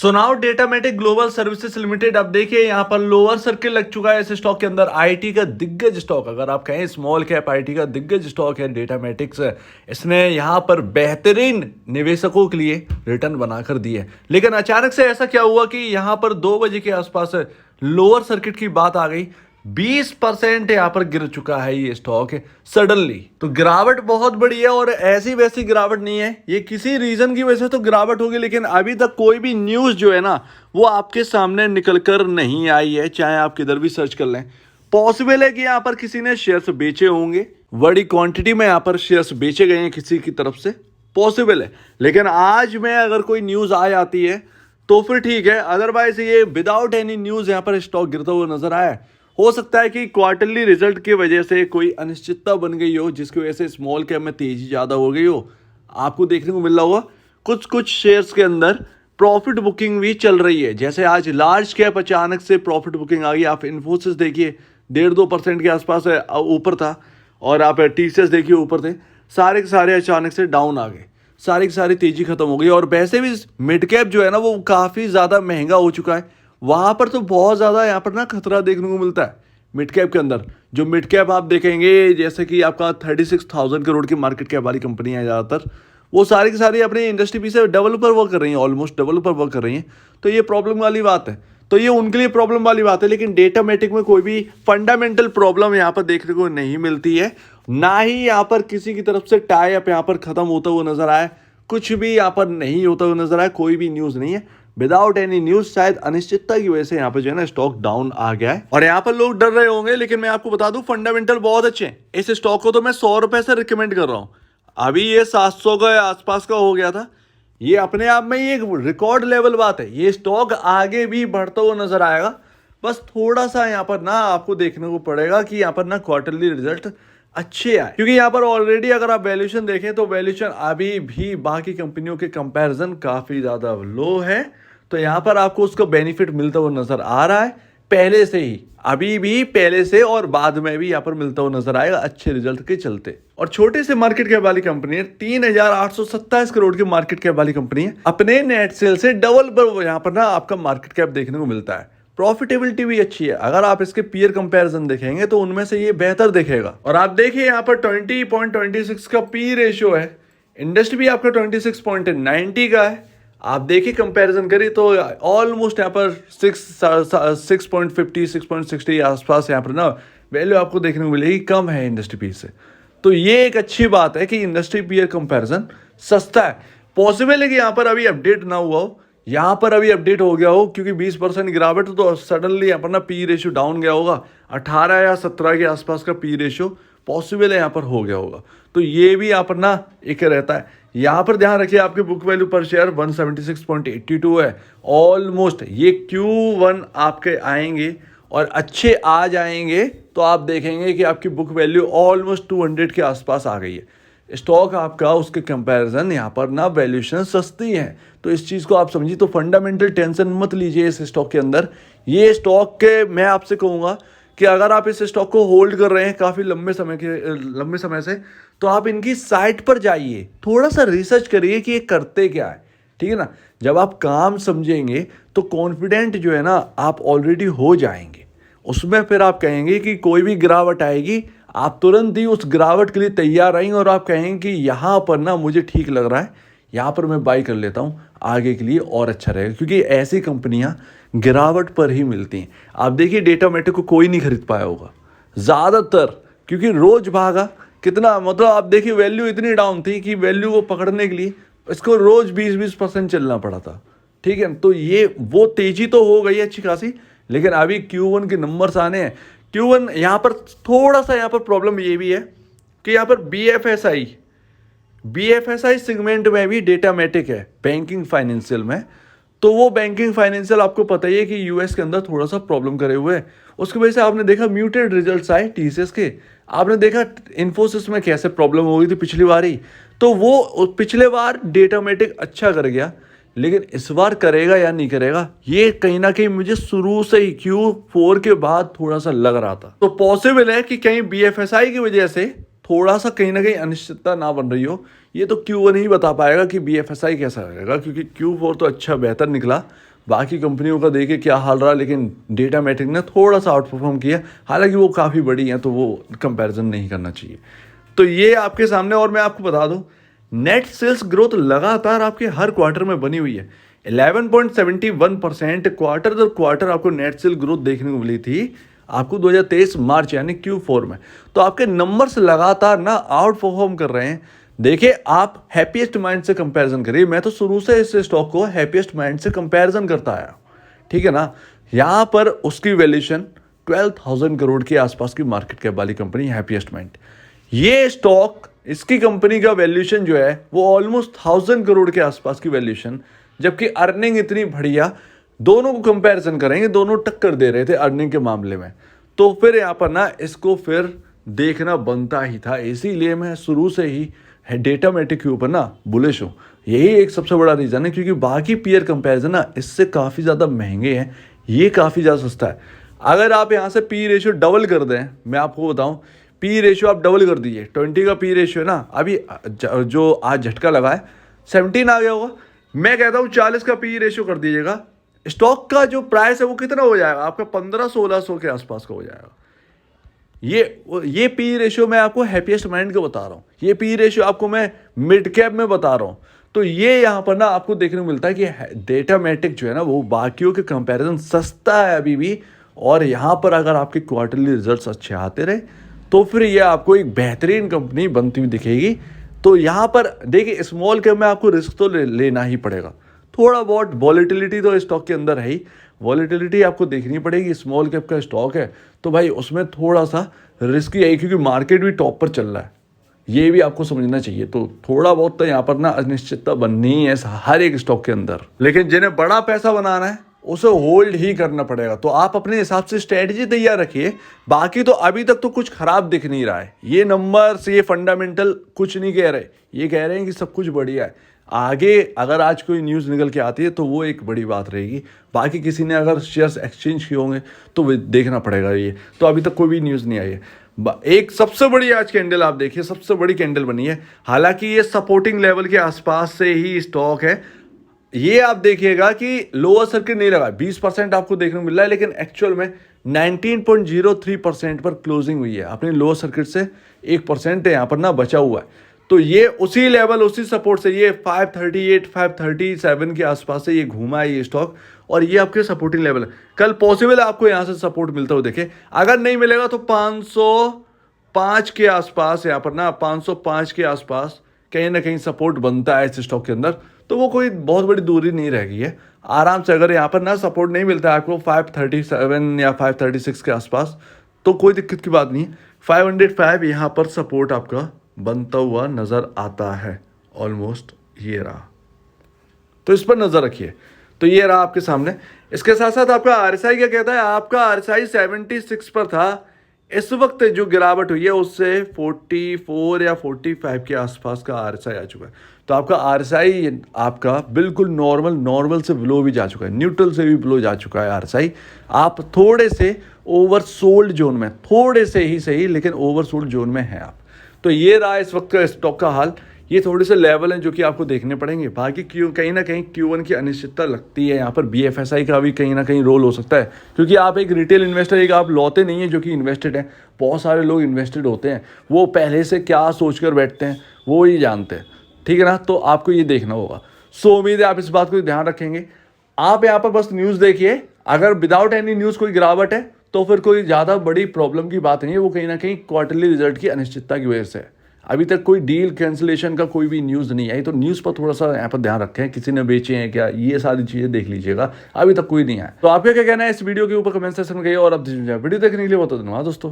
सुनाओ डेटामेटिक global services limited. अब देखिए यहाँ पर लोअर सर्किल लग चुका है इस स्टॉक के अंदर। आईटी का दिग्गज स्टॉक, अगर आप कहें स्मॉल कैप आईटी का दिग्गज स्टॉक है डेटामेटिक्स। इसने यहाँ पर बेहतरीन निवेशकों के लिए रिटर्न बनाकर दी है, लेकिन अचानक से ऐसा क्या हुआ कि यहाँ पर 2 बजे के आसपास लोअर सर्किट की बात आ गई। 20% यहाँ पर गिर चुका है ये स्टॉक सडनली। तो गिरावट बहुत बड़ी है और ऐसी वैसी गिरावट नहीं है, ये किसी रीजन की वजह से तो गिरावट होगी, लेकिन अभी तक कोई भी न्यूज़ जो है ना वो आपके सामने निकल कर नहीं आई है। चाहे आप किधर भी सर्च कर लें, पॉसिबल है कि यहाँ पर किसी ने शेयर्स बेचे होंगे, बड़ी क्वांटिटी में यहाँ पर शेयर्स बेचे गए हैं किसी की तरफ से, पॉसिबल है। लेकिन आज में अगर कोई न्यूज़ आ जाती है तो फिर ठीक है, अदरवाइज ये विदाउट एनी न्यूज़ यहाँ पर स्टॉक गिरता हुआ नजर आया। हो सकता है कि क्वार्टरली रिजल्ट की वजह से कोई अनिश्चितता बन गई हो, जिसकी वजह से स्मॉल कैप में तेजी ज़्यादा हो गई हो। आपको देखने को मिल रहा होगा कुछ कुछ शेयर्स के अंदर प्रॉफिट बुकिंग भी चल रही है। जैसे आज लार्ज कैप अचानक से प्रॉफिट बुकिंग आ गई। आप इन्फोसिस देखिए 1.5-2% के आसपास ऊपर था, और आप टीसीएस देखिए ऊपर थे। सारे के सारे अचानक से डाउन आ गए, सारी की सारी तेजी खत्म हो गई। और वैसे भी मिड कैप जो है ना वो काफ़ी ज़्यादा महंगा हो चुका है। वहाँ पर तो बहुत ज़्यादा यहाँ पर ना खतरा देखने को मिलता है मिड कैप के अंदर। जो मिड कैप आप देखेंगे, जैसे कि आपका 36,000 करोड़ की मार्केट कैप वाली कंपनी है ज़्यादातर, वो सारी की सारी अपनी इंडस्ट्री पी से डेवलपर वर्क कर रही हैं, ऑलमोस्ट डेवलपर वर्क कर रही हैं। तो ये प्रॉब्लम वाली बात है, तो ये उनके लिए प्रॉब्लम वाली बात है। लेकिन डेटामेटिक में कोई भी फंडामेंटल प्रॉब्लम यहाँ पर देखने को नहीं मिलती है, ना ही यहाँ पर किसी की तरफ से टाई अप यहाँ पर खत्म होता हुआ नजर आया, कुछ भी यहाँ पर नहीं होता हुआ नजर आया, कोई भी न्यूज़ नहीं है। विदाउट एनी न्यूज, शायद अनिश्चितता की वजह से यहाँ पे जो है ना स्टॉक डाउन आ गया है। और यहाँ पर लोग डर रहे होंगे, लेकिन मैं आपको बता दूं फंडामेंटल बहुत अच्छे हैं। इस स्टॉक को तो मैं 100 रुपए से रिकमेंड कर रहा हूँ। अभी ये 700 के आसपास का हो गया था। ये अपने आप में ही एक रिकॉर्ड लेवल बात है। ये स्टॉक आगे भी बढ़ता हुआ नजर आएगा। बस थोड़ा सा यहाँ पर ना आपको देखने को पड़ेगा कि यहाँ पर ना क्वार्टरली रिजल्ट अच्छे आए, क्योंकि यहाँ पर ऑलरेडी अगर आप वैल्यूएशन देखें तो वैल्यूएशन अभी भी बाकी कंपनियों के कंपैरिजन काफी ज्यादा लो है। तो यहाँ पर आपको उसका बेनिफिट मिलता हुआ नजर आ रहा है पहले से ही, अभी भी पहले से और बाद में भी यहाँ पर मिलता हुआ नजर आएगा अच्छे रिजल्ट के चलते। और छोटे से मार्केट कैप वाली कंपनी है, 3,827 करोड़ की मार्केट कैप वाली कंपनी है। अपने नेट सेल से डबल पर यहाँ पर ना आपका मार्केट कैप देखने को मिलता है। प्रॉफिटेबिलिटी भी अच्छी है। अगर आप इसके पीयर कंपैरिजन देखेंगे तो उनमें से ये बेहतर दिखेगा। और आप देखिए यहाँ पर 20.26 का पी रेशियो है, इंडस्ट्री भी आपका 26.90 का है। आप देखिए कंपैरिजन करिए तो ऑलमोस्ट यहाँ पर 6.50 6.60 आसपास यहाँ पर ना वैल्यू आपको देखने को मिलेगी, कम है इंडस्ट्री पी से। तो ये एक अच्छी बात है कि इंडस्ट्री पीयर कंपैरिजन सस्ता है। पॉसिबल है कि यहाँ पर अभी अपडेट ना हुआ हो, यहाँ पर अभी अपडेट हो गया हो, क्योंकि 20% गिरावट तो सडनली यहाँ पर ना पी रेशियो डाउन गया होगा। 18 या 17 के आसपास का पी रेशियो पॉसिबल है यहाँ पर हो गया होगा। तो ये भी यहाँ पर ना एक रहता है। यहाँ पर ध्यान रखिए आपके बुक वैल्यू पर शेयर 176.82 है ऑलमोस्ट। ये Q1 आपके आएंगे और अच्छे आ जाएंगे तो आप देखेंगे कि आपकी बुक वैल्यू ऑलमोस्ट 200 के आसपास आ गई है। स्टॉक आपका उसके कंपैरिजन यहाँ पर ना वैल्यूएशन सस्ती है, तो इस चीज़ को आप समझिए। तो फंडामेंटल टेंशन मत लीजिए इस स्टॉक के अंदर। ये स्टॉक के मैं आपसे कहूँगा कि अगर आप इस स्टॉक को होल्ड कर रहे हैं काफ़ी लंबे समय से, तो आप इनकी साइट पर जाइए, थोड़ा सा रिसर्च करिए कि ये करते क्या है, ठीक है ना। जब आप काम समझेंगे तो कॉन्फिडेंट जो है ना आप ऑलरेडी हो जाएंगे। उसमें फिर आप कहेंगे कि कोई भी गिरावट आएगी, आप तुरंत ही उस गिरावट के लिए तैयार रहेंगे और आप कहेंगे कि यहाँ पर ना मुझे ठीक लग रहा है, यहाँ पर मैं बाई कर लेता हूँ, आगे के लिए और अच्छा रहेगा। क्योंकि ऐसी कंपनियाँ गिरावट पर ही मिलती हैं। आप देखिए डेटामेटिक को कोई नहीं खरीद पाया होगा ज़्यादातर, क्योंकि रोज भागा कितना, मतलब आप देखिए वैल्यू इतनी डाउन थी कि वैल्यू को पकड़ने के लिए इसको रोज 20% चलना पड़ा था, ठीक है। तो ये वो तेजी तो हो गई अच्छी खासी, लेकिन अभी Q1 के नंबर्स आने हैं। Q1 यहाँ पर थोड़ा सा यहाँ पर प्रॉब्लम ये भी है कि यहाँ पर BFSI सेगमेंट में भी डेटामेटिक है, बैंकिंग फाइनेंशियल में। तो वो बैंकिंग फाइनेंशियल आपको पता ही है कि यूएस के अंदर थोड़ा सा प्रॉब्लम करे हुए है। उसकी वजह से आपने देखा म्यूटेड रिजल्ट्स आए टीसीएस के। आपने देखा इन्फोसिस में कैसे प्रॉब्लम हो गई थी पिछली बार ही। तो वो पिछले बार डेटामेटिक अच्छा कर गया, लेकिन इस बार करेगा या नहीं करेगा ये कहीं ना कहीं मुझे शुरू से ही Q4 के बाद थोड़ा सा लग रहा था। तो पॉसिबल है कि कहीं BFSI की वजह से थोड़ा सा कहीं ना कहीं अनिश्चितता ना बन रही हो। ये तो Q1 ही बता पाएगा कि BFSI कैसा रहेगा, क्योंकि Q4 तो अच्छा बेहतर निकला। बाकी कंपनियों का देखिए क्या हाल रहा, लेकिन डेटामेटिक ने थोड़ा सा आउट परफॉर्म किया, हालांकि वो काफ़ी बड़ी हैं तो वो कंपैरिजन नहीं करना चाहिए। तो ये आपके सामने, और मैं आपको बता दूं नेट सेल्स ग्रोथ लगातार आपके हर क्वार्टर में बनी हुई है। 11.71% क्वार्टर दर क्वार्टर आपको नेट सेल ग्रोथ देखने को मिली थी आपको 2023 मार्च यानी Q4 में। तो आपके नंबर्स लगातार ना आउट परफॉर्म कर रहे हैं। देखिए आप हैप्पीएस्ट माइंड से कंपैरिजन करिए, मैं तो शुरू से इस स्टॉक को हैप्पीएस्ट माइंड से कंपैरिजन करता आया, ठीक है ना। यहाँ पर उसकी वैल्यूएशन 12,000 करोड़ के आसपास की मार्केट कैप वाली कंपनी हैप्पीएस्ट माइंड। ये स्टॉक, इसकी कंपनी का वैल्यूएशन जो है वो ऑलमोस्ट 1,000 करोड़ के आसपास की वैल्यूएशन, जबकि अर्निंग इतनी बढ़िया। दोनों को कंपैरिजन करेंगे, दोनों टक्कर दे रहे थे अर्निंग के मामले में, तो फिर यहाँ पर ना इसको फिर देखना बनता ही था। इसीलिए मैं शुरू से ही डेटामेटिक के ऊपर ना बुलिश हूँ। यही एक सबसे बड़ा रीज़न है, क्योंकि बाकी पीयर कंपैरिजन ना इससे काफ़ी ज़्यादा महंगे हैं, ये काफ़ी ज़्यादा सस्ता है। अगर आप यहाँ से पी रेशियो डबल कर दें, मैं आपको बताऊँ पी रेशियो आप डबल कर दीजिए, 20 का पी रेशियो ना अभी जो आज झटका लगा है 17 आ गया होगा, मैं कहता हूँ 40 का पी रेशियो कर दीजिएगा, स्टॉक का जो प्राइस है वो कितना हो जाएगा आपका 1500-1600 के आसपास का हो जाएगा। ये पी रेशियो मैं आपको हैप्पीएस्ट माइंड का बता रहा हूँ, ये पी रेशियो आपको मैं मिड कैप में बता रहा हूँ। तो ये यहाँ पर ना आपको देखने को मिलता है कि डेटामेटिक जो है ना वो बाकियों के कंपैरिजन सस्ता है अभी भी। और यहाँ पर अगर आपके क्वार्टरली रिजल्ट्स अच्छे आते रहे तो फिर ये आपको एक बेहतरीन कंपनी बनती हुई दिखेगी। तो यहाँ पर देखिए स्मॉल कैप में आपको रिस्क तो लेना ही पड़ेगा, थोड़ा बहुत वॉलेटिलिटी तो स्टॉक के अंदर है ही, वॉलेटिलिटी आपको देखनी पड़ेगी। स्मॉल कैप का स्टॉक है तो भाई उसमें थोड़ा सा रिस्की है, क्योंकि मार्केट भी टॉप पर चल रहा है, ये भी आपको समझना चाहिए। तो थोड़ा बहुत तो यहाँ पर ना अनिश्चितता बननी ही है हर एक स्टॉक के अंदर, लेकिन जिन्हें बड़ा पैसा बनाना है उसे होल्ड ही करना पड़ेगा। तो आप अपने हिसाब से स्ट्रेटजी तैयार रखिए। बाकी तो अभी तक तो कुछ खराब दिख नहीं रहा है, ये नंबर्स ये फंडामेंटल कुछ नहीं कह रहे, ये कह रहे हैं कि सब कुछ बढ़िया है। आगे अगर आज कोई न्यूज़ निकल के आती है तो वो एक बड़ी बात रहेगी। बाकी किसी ने अगर शेयर्स एक्सचेंज किए होंगे तो वो देखना पड़ेगा। ये तो अभी तक कोई भी न्यूज़ नहीं आई है। एक सबसे बड़ी आज कैंडल आप देखिए, सबसे बड़ी कैंडल बनी है, हालांकि ये सपोर्टिंग लेवल के आसपास से ही स्टॉक है। ये आप देखिएगा कि लोअर सर्किट नहीं लगा, 20% आपको देखने को मिल रहा है, लेकिन एक्चुअल में 19.03% पर क्लोजिंग हुई है। अपने लोअर सर्किट से 1% यहाँ पर ना बचा हुआ है। तो ये उसी लेवल उसी सपोर्ट से ये 538 537 के आसपास से ये घूमा है ये स्टॉक, और ये आपके सपोर्टिंग लेवल है। कल पॉसिबल है आपको यहाँ से सपोर्ट मिलता हुआ देखे, अगर नहीं मिलेगा तो 505 के आसपास, यहाँ पर ना 505 के आसपास कहीं ना कहीं सपोर्ट बनता है इस स्टॉक के अंदर। तो वो कोई बहुत बड़ी दूरी नहीं रह गई है, आराम से अगर यहाँ पर ना सपोर्ट नहीं मिलता है आपको 537 या 536 के आसपास तो कोई दिक्कत की बात नहीं है। 505 यहाँ पर सपोर्ट आपका बनता हुआ नज़र आता है ऑलमोस्ट, ये रहा, तो इस पर नज़र रखिए। तो ये रहा आपके सामने। इसके साथ साथ आपका आरएसआई क्या कहता है, आपका आरएसआई 76 पर था, इस वक्त जो गिरावट हुई है उससे 44 या 45 के आसपास का आरएसआई आ चुका है। तो आपका आरएसआई आपका बिल्कुल नॉर्मल से बिलो भी जा चुका है, न्यूट्रल से भी बिलो जा चुका है आरएसआई। आप थोड़े से ओवरसोल्ड जोन में, थोड़े से ही सही लेकिन ओवरसोल्ड जोन में हैं आप। तो ये रहा इस वक्त का स्टॉक का हाल। ये थोड़े से लेवल हैं जो कि आपको देखने पड़ेंगे। बाकी कहीं ना कहीं Q1 की अनिश्चितता लगती है। यहाँ पर BFSI का भी कहीं ना कहीं रोल हो सकता है, क्योंकि आप एक रिटेल इन्वेस्टर, एक आप लौते नहीं हैं जो कि इन्वेस्टेड हैं। बहुत सारे लोग इन्वेस्टेड होते हैं, वो पहले से क्या सोच कर बैठते हैं वो ही जानते हैं, ठीक है ना। तो आपको ये देखना होगा। सो उम्मीद है आप इस बात को ध्यान रखेंगे। आप यहाँ पर बस न्यूज़ देखिए, अगर विदाउट एनी न्यूज़ कोई गिरावट है तो फिर कोई ज़्यादा बड़ी प्रॉब्लम की बात नहीं है, वो कहीं ना कहीं क्वार्टरली रिजल्ट की अनिश्चितता की वजह से है। अभी तक कोई डील कैंसिलेशन का कोई भी न्यूज़ नहीं आई, तो न्यूज़ पर थोड़ा सा यहाँ पर ध्यान रखें, किसी ने बेचे हैं क्या, ये सारी चीज़ें देख लीजिएगा। अभी तक कोई नहीं आया। तो आपका क्या कहना है इस वीडियो के ऊपर कमेंट सेक्शन में कहिए, और अब वीडियो देखने के लिए बहुत धन्यवाद दोस्तों।